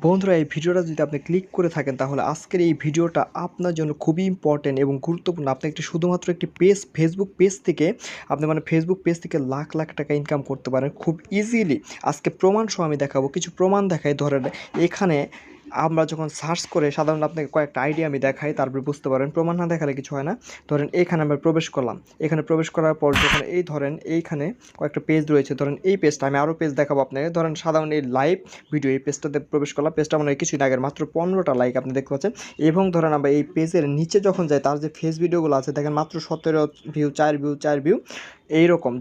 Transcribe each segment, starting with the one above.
বন্ধুরা এই ভিডিওটা যদি আপনি ক্লিক করে থাকেন তাহলে আজকের এই ভিডিওটা আপনার জন্য খুবই ইম্পর্টেন্ট এবং গুরুত্বপূর্ণ। আপনি শুধুমাত্র একটি ফেসবুক পেজ থেকে আপনি ফেসবুক পেজ থেকে লাখ লাখ টাকা ইনকাম করতে পারেন খুব ইজিলি। আজকে প্রমাণ সহ আমি দেখাবো, কিছু প্রমাণ দেখাই। ধরেন এখানে আমরা যখন সার্চ করে সাধারণত আপনাকে কয়েকটা আইডিয়া আমি দেখাই, তারপরে বুঝতে পারেন। প্রমাণ না দেখালে কিছু হয় না। ধরেন এখানে আমরা প্রবেশ করলাম, এখানে প্রবেশ করার পর যখন ধরেন এইখানে কয়েকটা পেজ রয়েছে, ধরেন এই পেজটা আমি আরও পেজ দেখাবো আপনাকে। ধরেন সাধারণ এই লাইভ ভিডিও এই পেজটাতে প্রবেশ করলাম, পেজটা মনে হয় কিছুদিন আগের, মাত্র 15টা লাইক আপনি দেখতে পাচ্ছেন। এবং ধরেন আমরা এই পেজের নিচে যখন যাই, তার যে ফেস ভিডিওগুলো আছে দেখেন মাত্র 17 ভিউ, 4 ভিউ এইরকম।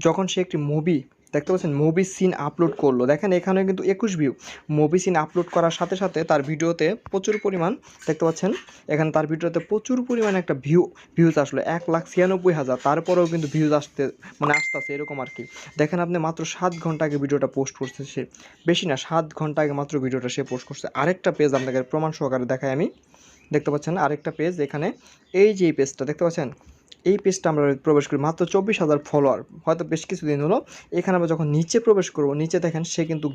যখন সে একটি মুভি দেখতে পাচ্ছেন, মুভি সিন আপলোড করলো, দেখেন এখানে কিন্তু 21 ভিউ। মুভি সিন আপলোড করার সাথে সাথে তার ভিডিওতে প্রচুর পরিমাণ দেখতে পাচ্ছেন, এখানে তার ভিডিওতে প্রচুর পরিমাণে একটা ভিউজ আসলো 1,96,000। তারপরেও কিন্তু ভিউজ আসতেছে এরকম আর কি। দেখেন আপনি মাত্র 7 ঘন্টা আগে ভিডিওটা পোস্ট করছে সে, বেশি না 7 ঘন্টা আগে মাত্র ভিডিওটা সে পোস্ট করছে। আরেকটা পেজ আপনাকে প্রমাণ সহকারে দেখাই আমি, দেখতে পাচ্ছেন আরেকটা পেজ। এখানে এই যে পেজটা দেখতে পাচ্ছেন, এই পেজটা আমরা প্রবেশ করি, মাত্র 24,000 ফলোয়ার, হয়তো বেশ কিছুদিন হলো। এখানে আমরা যখন নিচে প্রবেশ করব, নিচে দেখেন সে কিন্তু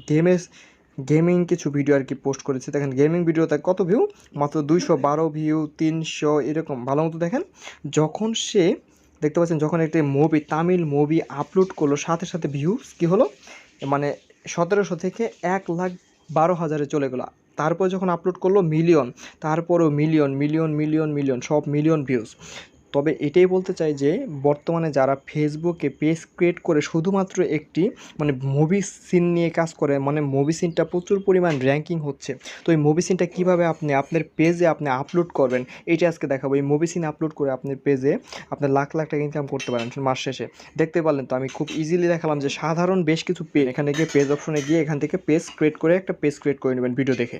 গেমিং কিছু ভিডিও আর কি পোস্ট করেছে। দেখেন গেমিং ভিডিওতে কত ভিউ, মাত্র 212 ভিউ, 300 এরকম ভালো মতো। দেখেন যখন সে দেখতে পাচ্ছেন, যখন একটি তামিল মুভি আপলোড করলো, সাথে সাথে ভিউজ কী হলো, 1700 থেকে 1,12,000 চলে গেলো। তারপর যখন আপলোড করলো মিলিয়ন, তারপরেও মিলিয়ন মিলিয়ন মিলিয়ন মিলিয়ন সব মিলিয়ন ভিউজ। তবে এটাই বলতে চাই যে বর্তমানে যারা ফেসবুকে পেজ ক্রিয়েট করে শুধুমাত্র একটি মুভি সিন নিয়ে কাজ করে, মুভি সিনটা প্রচুর পরিমাণ র্যাঙ্কিং হচ্ছে। তো এই মুভি সিনটা কীভাবে আপনি আপনার পেজে আপলোড করবেন, এইটা আজকে দেখাবো। এই মুভি সিন আপলোড করে আপনার পেজে আপনার লাখ লাখ টাকা ইনকাম করতে পারেন মাস শেষে। দেখতে পারলেন তো, আমি খুব ইজিলি দেখালাম যে সাধারণ বেশ কিছু পেজ, এখানে গিয়ে পেজ অপশনে গিয়ে এখান থেকে পেজ ক্রিয়েট করে একটা পেজ ক্রিয়েট করে নেবেন ভিডিও দেখে।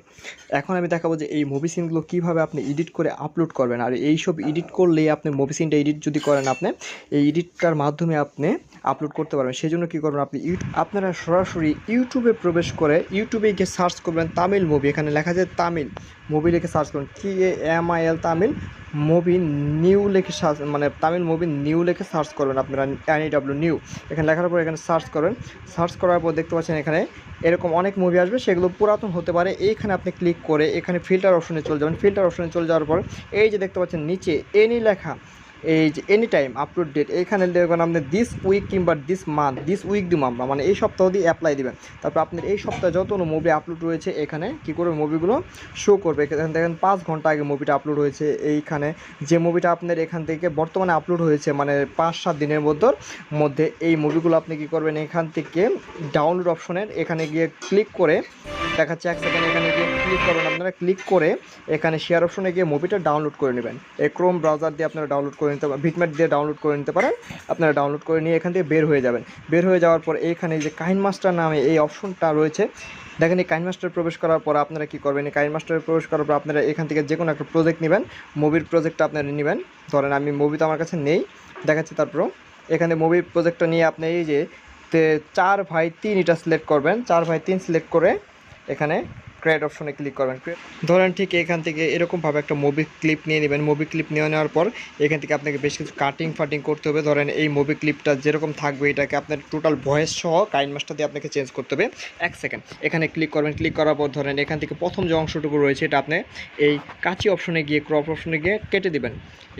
এখন আমি দেখাবো যে এই মুভি সিনগুলো কীভাবে আপনি এডিট করে আপলোড করবেন। আর এইসব এডিট করলেই আপনি মুভি সিনটা এডিট যদি করেন, আপনি এই এডিটটার মাধ্যমে আপনি আপলোড করতে পারবেন। সেই জন্য কী করবেন, আপনারা সরাসরি ইউটিউবে প্রবেশ করে ইউটিউবে গিয়ে সার্চ করবেন তামিল মুভি। এখানে লেখা যায় তামিল মুভি লিখে সার্চ করুন, TAMIL তামিল মুভি নিউ লিখে সার্চ, তামিল মুভি নিউ লিখে সার্চ করবেন আপনারা, NEW নিউ এখানে লেখার পর এখানে সার্চ করেন। সার্চ করার পর দেখতে পাচ্ছেন এখানে এরকম অনেক মুভি আসবে, সেগুলো পুরাতন হতে পারে। এইখানে আপনি ক্লিক করে এখানে ফিল্টার অপশনে চলে যাবেন। ফিল্টার অপশনে চলে যাওয়ার পর এই যে দেখতে পাচ্ছেন নিচে এনি লেখা, এই যে এনি টাইম আপলোড ডেট, এখানে দেখবেন আপনি দিস উইক কিংবা দিস মান্থ, দিস উইক দিব আমরা, এই সপ্তাহ দিয়ে অ্যাপ্লাই দেবেন। তারপর আপনার এই সপ্তাহে যতগুলো মুভি আপলোড রয়েছে এখানে কী করবে, মুভিগুলো শো করবে। এখানে দেখেন 5 ঘন্টা আগে মুভিটা আপলোড হয়েছে। এইখানে যে মুভিটা আপনার এখান থেকে বর্তমানে আপলোড হয়েছে 5-7 দিনের মধ্যে এই মুভিগুলো আপনি কী করবেন, এখান থেকে ডাউনলোড অপশনের এখানে গিয়ে ক্লিক করে দেখাচ্ছে 1 সেকেন্ড, এখানে গিয়ে ক্লিক করবেন আপনারা। ক্লিক করে এখানে শেয়ার অপশনে গিয়ে মুভিটা ডাউনলোড করে নেবেন। এই ক্রোম ব্রাউজার দিয়ে আপনারা ডাউনলোড করে নিতে পারেন, বিটম্যাপ দিয়ে ডাউনলোড করে নিতে পারেন। আপনারা ডাউনলোড করে নিয়ে এখান থেকে বের হয়ে যাবেন। বের হয়ে যাওয়ার পর এইখানে যে কাইনমাস্টার নামে এই অপশনটা রয়েছে, দেখেন এই কাইনমাস্টার প্রবেশ করার পর আপনারা কী করবেন, এই কাইনমাস্টারে প্রবেশ করার পর আপনারা এখান থেকে যে কোনো একটা প্রজেক্ট নেবেন, মুভির প্রজেক্টটা আপনারা নেবেন। ধরেন আমি মুভি তো আমার কাছে নেই, দেখাচ্ছি। তারপর এখানে মুভির প্রজেক্টটা নিয়ে আপনি এই যে 4/3 এটা সিলেক্ট করবেন। 4/3 সিলেক্ট করে এখানে ক্রিয়েট অপশনে ক্লিক করবেন। ধরেন ঠিক এখান থেকে এরকমভাবে একটা মুভি ক্লিপ নিয়ে নেবেন। মুভি ক্লিপ নিয়ে নেওয়ার পর এখান থেকে আপনাকে বেশ কিছু কাটিং করতে হবে। ধরেন এই মুভি ক্লিপটা যেরকম থাকবে এটাকে আপনার টোটাল ভয়েস সহ কাইনমাস্টার দিয়ে আপনাকে চেঞ্জ করতে হবে। 1 সেকেন্ড এখানে ক্লিক করবেন। ক্লিক করার পর ধরেন এখান থেকে প্রথম যে অংশটুকু রয়েছে এটা আপনি এই কাঁচি অপশনে গিয়ে ক্রপ অপশনে গিয়ে কেটে দেবেন।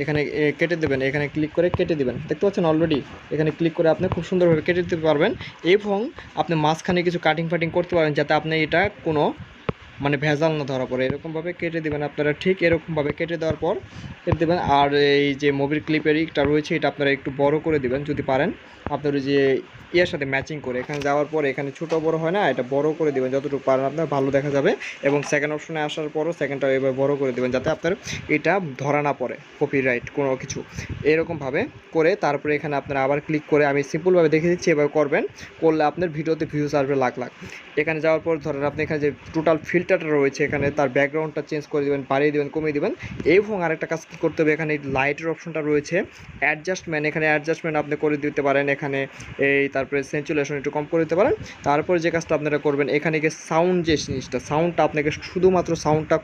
এখানে কেটে দেবেন, এখানে ক্লিক করে কেটে দেবেন। দেখতে পাচ্ছেন অলরেডি এখানে ক্লিক করে আপনি খুব সুন্দরভাবে কেটে দিতে পারবেন। এবং আপনি মাঝখানে কিছু কাটিং করতে পারবেন, যাতে আপনি এটা কোনো ভেজাল না ধরা পড়ে। এরকমভাবে কেটে দেবেন আপনারা, ঠিক এরকমভাবে কেটে দেওয়ার পর কেটে দেবেন। আর এই যে মুভির ক্লিপের এটা রয়েছে এটা আপনারা একটু বড় করে দেবেন যদি পারেন, আপনার যে ইয়ের সাথে ম্যাচিং করে। এখানে যাওয়ার পর এখানে ছোটো বড় হয় না, এটা বড় করে দেবেন যতটুকু পারেন আপনার, ভালো দেখা যাবে। এবং সেকেন্ড অপশনে আসার পরও সেকেন্ডটা এবার বড় করে দেবেন, যাতে আপনার এটা ধরা না পড়ে কপিরাইট কোনো কিছু। এরকমভাবে করে তারপরে এখানে আপনারা আবার ক্লিক করে, আমি সিম্পলভাবে দেখে দিচ্ছি, এবার করবেন। করলে আপনার ভিডিওতে ভিউজ আসবে লাখ লাখ। এখানে যাওয়ার পর ধরেন আপনি এখানে যে টোটাল ফিল্টারটা রয়েছে এখানে তার ব্যাকগ্রাউন্ডটা চেঞ্জ করে দেবেন, বাড়িয়ে দেবেন, কমিয়ে দেবেন। এবং আরেকটা কাজ কী করতে হবে, এখানে লাইটের অপশনটা রয়েছে, অ্যাডজাস্টমেন্ট, এখানে অ্যাডজাস্টমেন্ট আপনি করে দিতে পারেন। এখানে এই তারপরে সেন্চুলেশন একটু কম করে দিতে পারেন। তারপরে যে কাজটা আপনারা করবেন, এখানে গিয়ে সাউন্ড যে জিনিসটা, সাউন্ডটা আপনাকে শুধুমাত্র সাউন্ডটা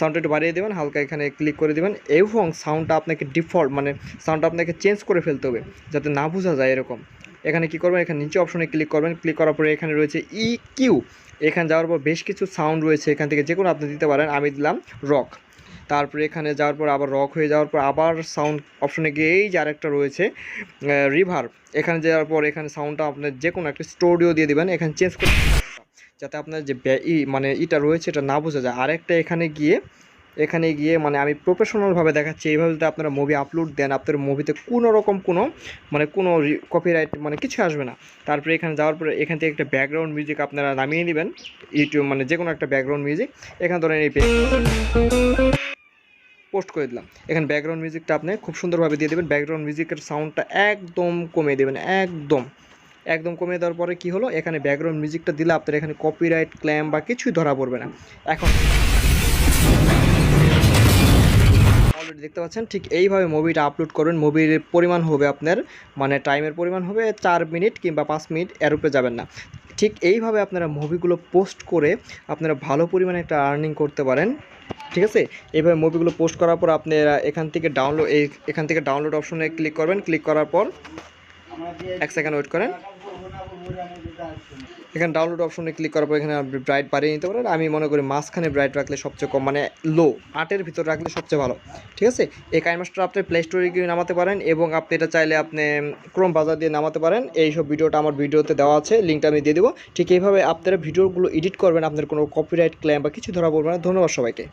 সাউন্ডটা একটু বাড়িয়ে দেবেন হালকা, এখানে ক্লিক করে দেবেন। এবং সাউন্ডটা আপনাকে ডিফল্ট সাউন্ডটা আপনাকে চেঞ্জ করে ফেলতে হবে, যাতে না বোঝা যায় এরকম। এখানে কী করবেন, এখানে নিচে অপশনে ক্লিক করবেন। ক্লিক করার পরে এখানে রয়েছে ইকিউ। এখানে যাওয়ার পর বেশ কিছু সাউন্ড রয়েছে, এখান থেকে যে কোনো আপনি দিতে পারেন। আমি দিলাম রক। তারপরে এখানে যাওয়ার পর আবার রক হয়ে যাওয়ার পর আবার সাউন্ড অপশনে গিয়ে এই যে আরেকটা রয়েছে রিভার্ব। এখানে যাওয়ার পর এখানে সাউন্ডটা আপনার যে কোনো একটা স্টুডিও দিয়ে দেবেন, এখানে চেঞ্জ করে যাতে আপনার যে মানে ইটা রয়েছে এটা না বোঝা যায়। আরেকটা এখানে গিয়ে মানে আমি প্রফেশনালভাবে দেখাচ্ছি, এইভাবে যদি আপনারা মুভি আপলোড দেন আপনার মুভিতে কোনো রকম কোনো কপিরাইট মানে কিছু আসবে না। তারপরে এখানে যাওয়ার পরে এখান থেকে একটা ব্যাকগ্রাউন্ড মিউজিক আপনারা নামিয়ে নেবেন, ইউটিউব মানে যে কোনো একটা ব্যাকগ্রাউন্ড মিউজিক। এখানে ধরেন এই পোস্ট করে দিলাম। এখানে ব্যাকগ্রাউন্ড মিউজিকটা আপনি খুব সুন্দরভাবে দিয়ে দেবেন। ব্যাকগ্রাউন্ড মিউজিকের সাউন্ডটা একদম কমিয়ে দেবেন, একদম কমিয়ে দেওয়ার পরে কী হলো, এখানে ব্যাকগ্রাউন্ড মিউজিকটা দিলে আপনার এখানে কপিরাইট ক্লেম বা কিছুই ধরা পড়বে না। এখন অলরেডি দেখতে পাচ্ছেন ঠিক এইভাবে মুভিটা আপলোড করবেন। মুভির পরিমাণ হবে আপনার মানে টাইমের পরিমাণ হবে 4 মিনিট কিংবা 5 মিনিট, এর উপরে যাবেন না। ঠিক এইভাবে আপনারা মুভিগুলো পোস্ট করে আপনারা ভালো পরিমাণে একটা আর্নিং করতে পারেন, ঠিক আছে। এইভাবে মুভিগুলো পোস্ট করার পর আপনারা এখান থেকে ডাউনলোড অপশনে ক্লিক করবেন। ক্লিক করার পর 1 সেকেন্ড ওয়েট করেন। এখানে ডাউনলোড অপশনে ক্লিক করার পর এখানে আপনি ব্রাইট বাড়িয়ে নিতে পারেন। আমি মনে করি মাঝখানে ব্রাইট রাখলে সবচেয়ে কম, মানে লো 8-এর ভিতর রাখলে সবচেয়ে ভালো, ঠিক আছে। এই কাইনমাস্টার আপনি প্লে স্টোরে গিয়ে নামাতে পারেন এবং আপনি এটা চাইলে আপনি ক্রোম ব্রাউজার দিয়ে নামাতে পারেন। এইসব ভিডিওটা আমার ভিডিওতে দেওয়া আছে, লিঙ্কটা আমি দিয়ে দেবো। ঠিক এইভাবে আপনারা ভিডিওগুলো এডিট করবেন, আপনার কোনো কপিরাইট ক্লেম বা কিছু ধরা পড়বে না। ধন্যবাদ সবাইকে।